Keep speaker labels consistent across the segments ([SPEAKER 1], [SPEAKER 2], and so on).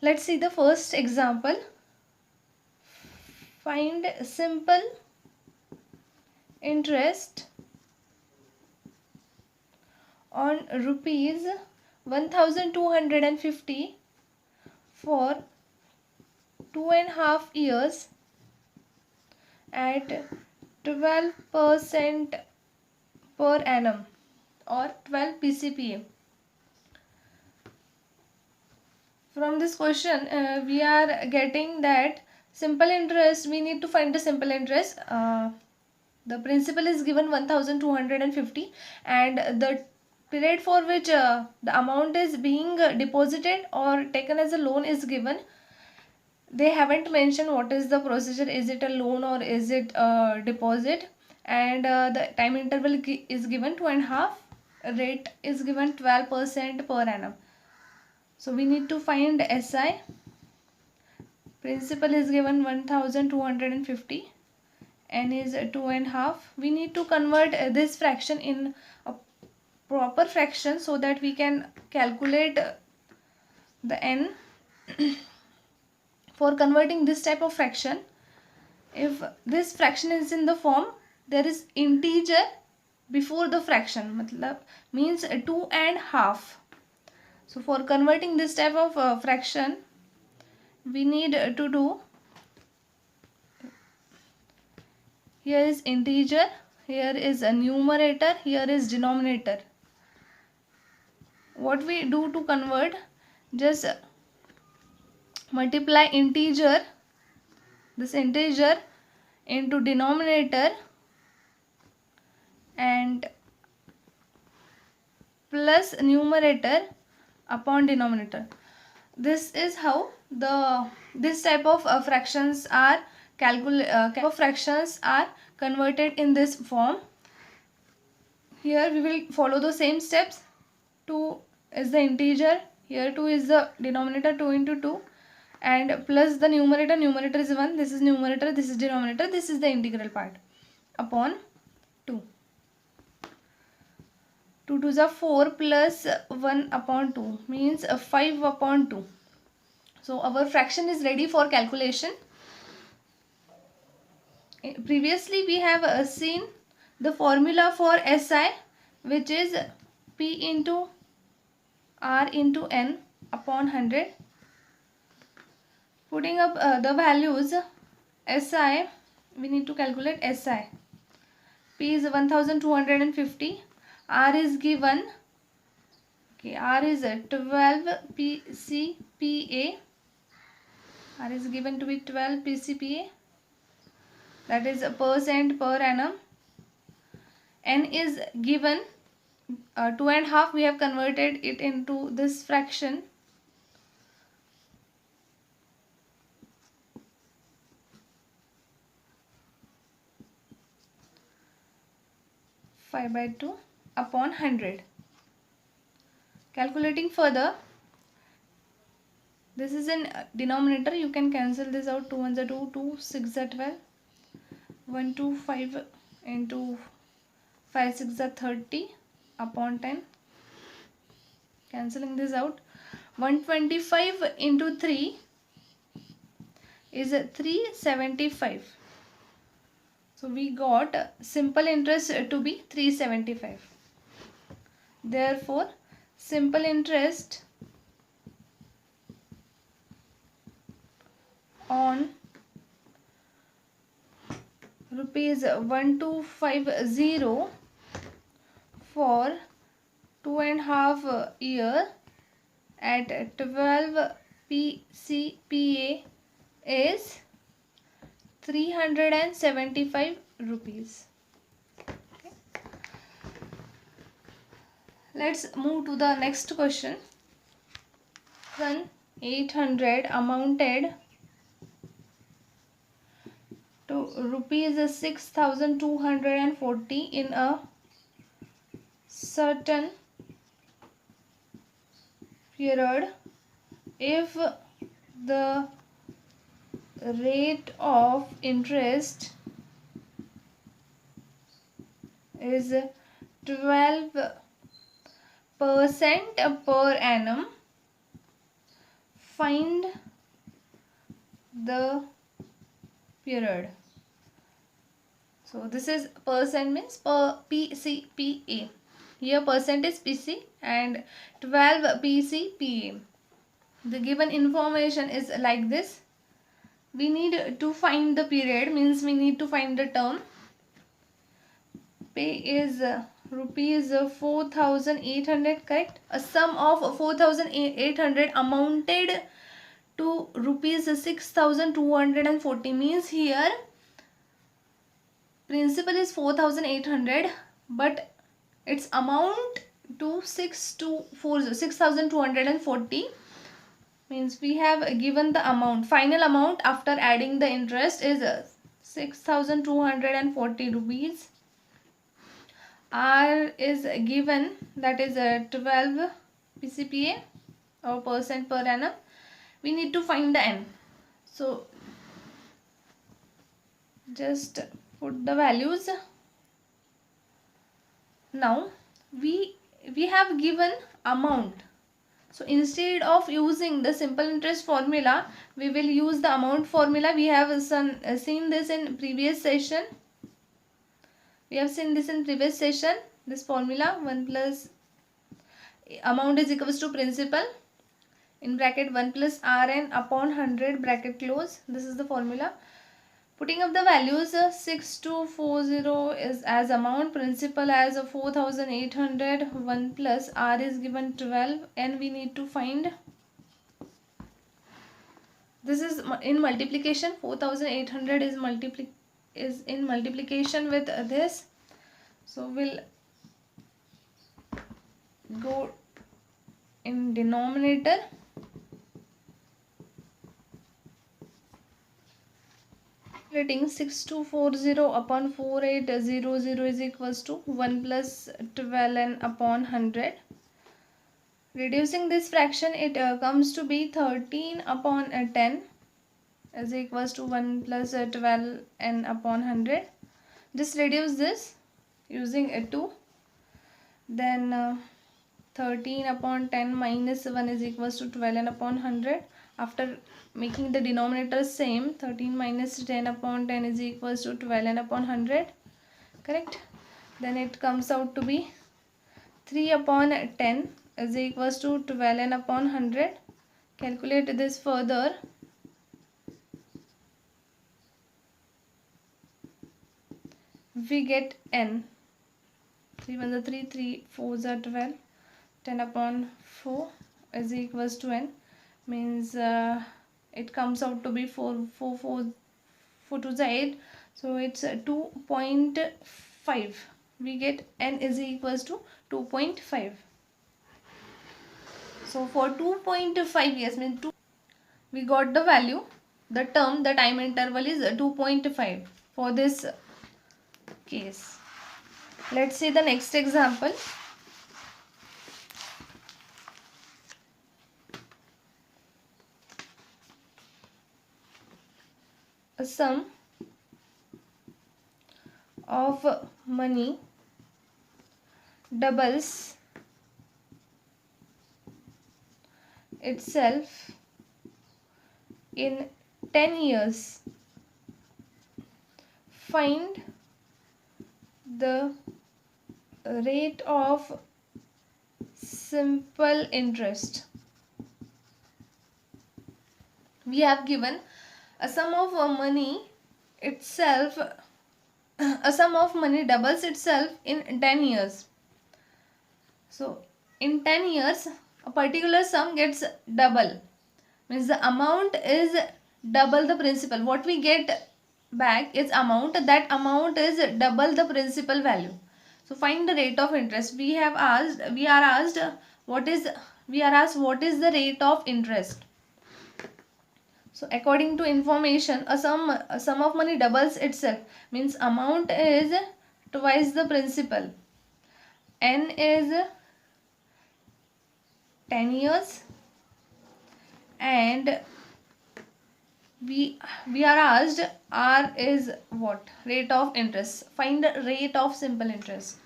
[SPEAKER 1] Let's see the first example. Find simple interest on rupees 1250 for 2.5 years at 12% per annum or 12 PCPA. From this question, we are getting that simple interest, we need to find the simple interest. The principal is given 1250 and the period for which the amount is being deposited or taken as a loan is given. They haven't mentioned what is the procedure, is it a loan or is it a deposit, and the time interval is given 2.5, rate is given 12% per annum. So we need to find SI. Principal is given 1250, n is 2.5. We need to convert this fraction in a proper fraction so that we can calculate the n. For converting this type of fraction, if this fraction is in the form, there is integer before the fraction, matlab means 2.5. So for converting this type of fraction, we need to do, here is integer, here is a numerator, here is denominator. What we do to convert, just multiply integer, this integer, into denominator and plus numerator upon denominator. This is how this type of fractions are converted in this form. Here we will follow the same steps. 2 is the integer, here 2 is the denominator, 2 into 2, and plus the numerator is 1, this is numerator, this is denominator, this is the integral part, upon 2. 2 2s are 4 plus 1 upon 2 means 5 upon 2. So our fraction is ready for calculation. Previously we have seen the formula for SI, which is P into R into N upon 100. Putting up the values, SI, we need to calculate SI. P is 1250. R is given, okay, R is 12 PCPA. R is given to be 12 PCPA, that is a percent per annum. N is given 2.5, we have converted it into this fraction. Five by 2 upon 100. Calculating further, this is in denominator, you can cancel this out. 2 1s are 2, 2 6 are 12, 1 2 5 into 5 6 are 30 upon 10. Cancelling this out, 125 into 3 is 375. So we got simple interest to be 375. Therefore, simple interest on rupees 1250 for 2.5 years at 12 PCPA is 375 rupees. Okay. Let's move to the next question. 800 amounted to rupees 6240 in a certain period if the rate of interest is 12% per annum find the period. So this is percent, means per PCPA. Here percent is PC and 12 PCPA. The given information is like this. We need to find the period, means we need to find the term. Pay is rupees 4,800, correct? A sum of 4,800 amounted to rupees 6,240, means here principal is 4,800 but its amount to 6,240, means we have given the amount, final amount after adding the interest is 6,240 rupees. R is given, that is 12 PCPA or percent per annum. We need to find the N. So just put the values. Now we have given amount. So instead of using the simple interest formula, we will use the amount formula. We have seen this in previous session. This formula 1 plus amount is equals to principal in bracket 1 plus Rn upon 100 bracket close. This is the formula. Putting up the values, 6,240 is as amount, principal as 4,800, 1 plus R is given 12, and we need to find, this is in multiplication, 4,800 is in multiplication with this. So we'll go in denominator. Calculating 6,240 upon 4,800 is equals to 1 plus 12n upon 100. Reducing this fraction, it comes to be 13 upon 10 is equals to 1 plus 12n upon 100. Just reduce this using a 2. Then 13 upon 10 minus 1 is equals to 12n upon 100. After making the denominator same, 13 minus 10 upon 10 is equals to 12n upon 100, correct? Then it comes out to be 3 upon 10 is equals to 12n upon 100. Calculate this further. We get n. 3 1 are 3, 3 4s are 12. 10 upon 4 is equals to n, means it comes out to be 4 to the 8, so it's 2.5. We get n is equals to 2.5. So for 2.5 years, means we got the value, the term, the time interval is 2.5 for this case. Let's see the next example. A sum of money doubles itself in 10 years. Find the rate of simple interest. We have given a sum of money itself, a sum of money doubles itself in 10 years. So in 10 years a particular sum gets double, means the amount is double the principal. What we get back is amount, that amount is double the principal value. So find the rate of interest. We are asked what is the rate of interest. So according to information, a sum of money doubles itself, means amount is twice the principal. N is 10 years and we are asked R is what? Rate of interest. Find the rate of simple interest.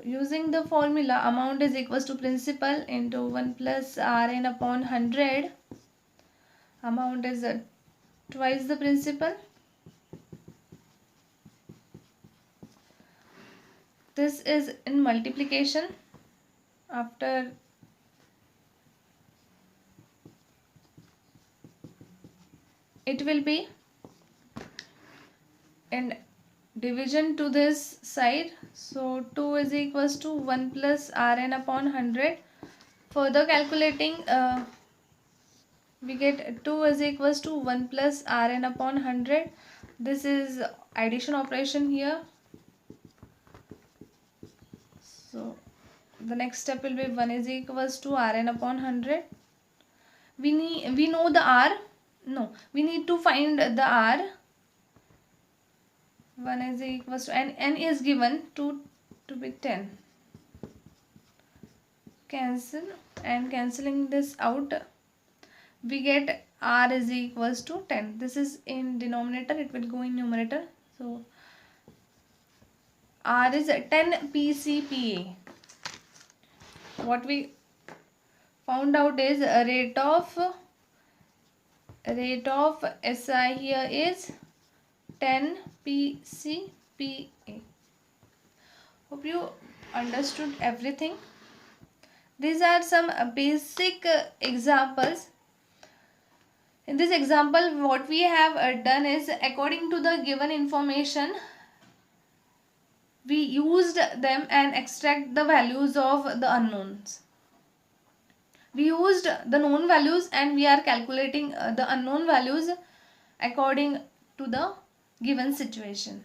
[SPEAKER 1] Using the formula, amount is equals to principal into 1 plus Rn upon 100. Amount is twice the principal. This is in multiplication. After it will be in division to this side. So 2 is equals to 1 plus Rn upon 100. Further calculating, we get 2 is equals to 1 plus Rn upon 100. This is addition operation here. So the next step will be 1 is equals to Rn upon 100. We know the R. No, we need to find the R. 1 is equals to n is given to be 10. Cancel, and cancelling this out, we get R is equals to 10. This is in denominator, it will go in numerator. So R is 10 PCPA. What we found out is a rate of SI here is 10 PCPA. Hope you understood everything. These are some basic examples. In this example, what we have done is, according to the given information, we used them and extract the values of the unknowns. We used the known values and we are calculating the unknown values according to the given situation.